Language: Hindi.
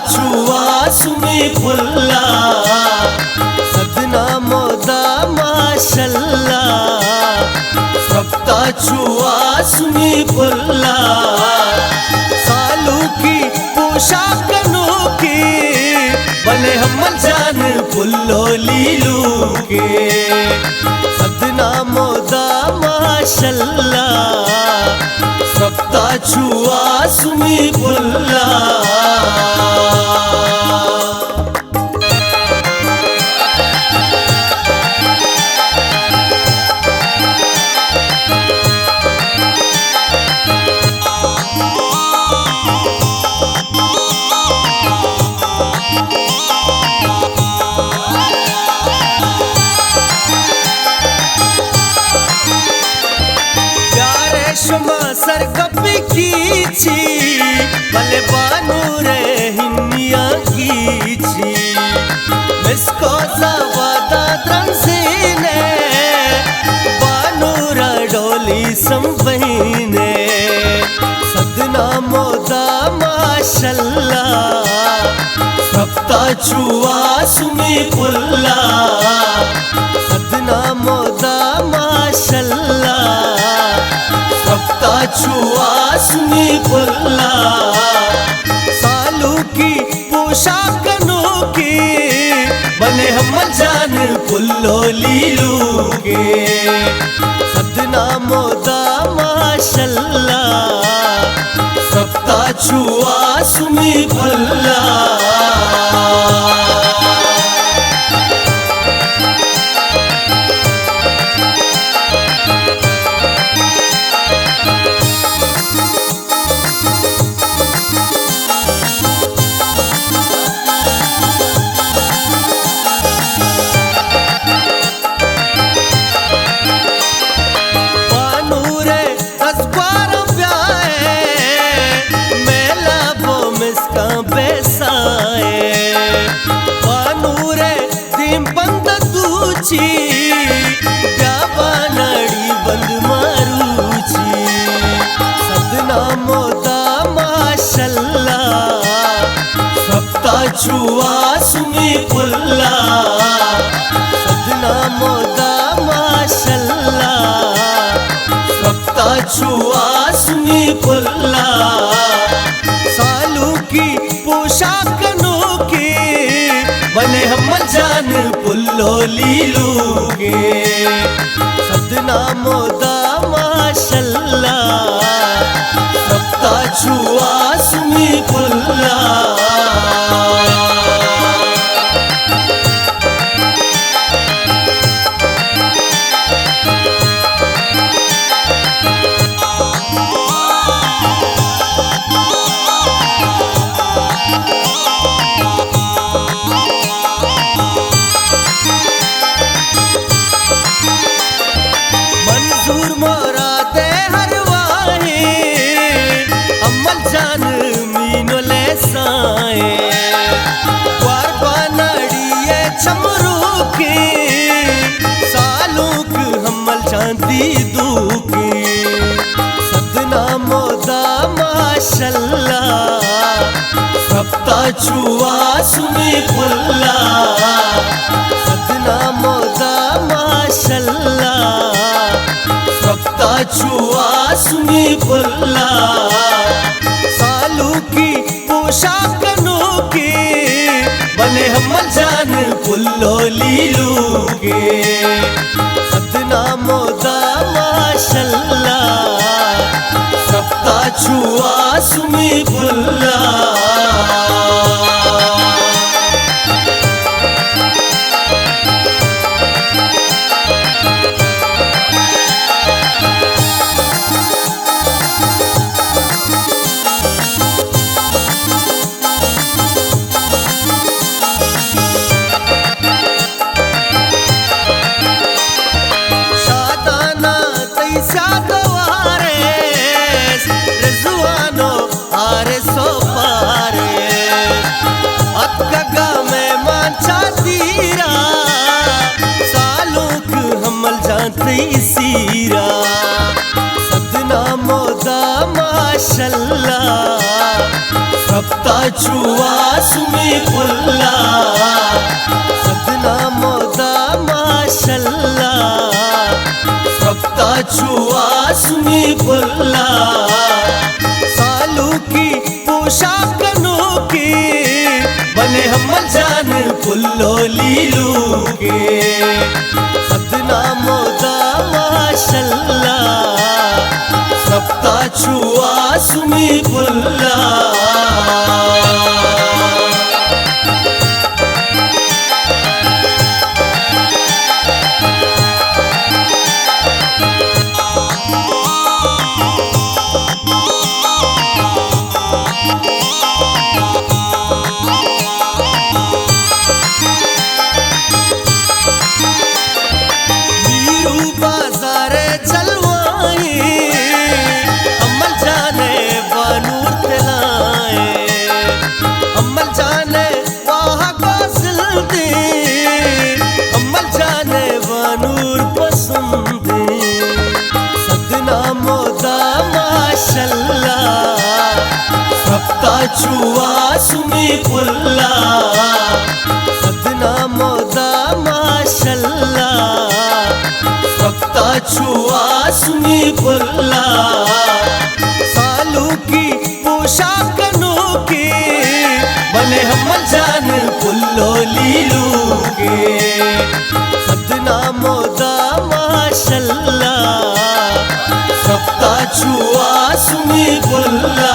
छुआ सुमी फुल्ला सदना मोदा माशल्ला सप्ता छुआ सुमी फुल्ला सालू की पोशाक अनोखी बने हम जान फुल्लो लीलू के सदना मोदा माशल्ला सप्ता छुआ सुमी फुल्ला सर कपी कीची भले बानू रे हिन्निया कीची मिसको सवादा त्रंसीने बानू रा डोली संबहीने सदना मोदा माशल्ला सप्ता छुआ सुमी फुल्ला सदना मोदा माशल्ला सप्ता छुआ सुमी फुल्ला सालू की पोशाक अनोखी बने हम जान फुल्लो लीलू के सदना मोदा माशल्ला सप्ता छुआ सुमी फुल्ला नड़ी बंद मारूची सदना मोदा माशल्ला सप्ता छुआ सुमी फुल्ला सदना मोदा माशल्ला सप्ता छुआ सुमी फुल्ला सालू की पोशाक अनोखी बने हम जान फुल्लो लीलू के सदना मोदा माशल्ला सप्ता छुआ सुमी फुल्ला चांदी दूकी सदना मोदा माशल्ला सप्ता छुआ सुमी फुल्ला सदना मोदा माशल्ला सप्ता छुआ सुमी फुल्ला सालू की पोशाक अनोखी बने हम जान फुल्लो लीलू के सदना मोदा माशल्ला सप्ता छुआ सुमी फुल्ला सीरा सदना मोदा माशल्ला रफ्ता चुआ सुमी पुल्ला सदना मोदा माशल्ला रफ्ता चुआ सुमी पुल्ला सालू की पोशाक अनोखी बने हम जान पुल्लो लीलू के सदना मोदा माशल्ला रफ्ता चुआ सुमी पुल्ला रफ्ता चुआ सुमी पुल्ला सदना मोदा माशल्ला रफ्ता चुआ सुमी पुल्ला सालू की पोशाक अनोखी बने हम जान पुल्लो लीलू के सदना मोदा माशल्ला रफ्ता चुआ सुमी पुल्ला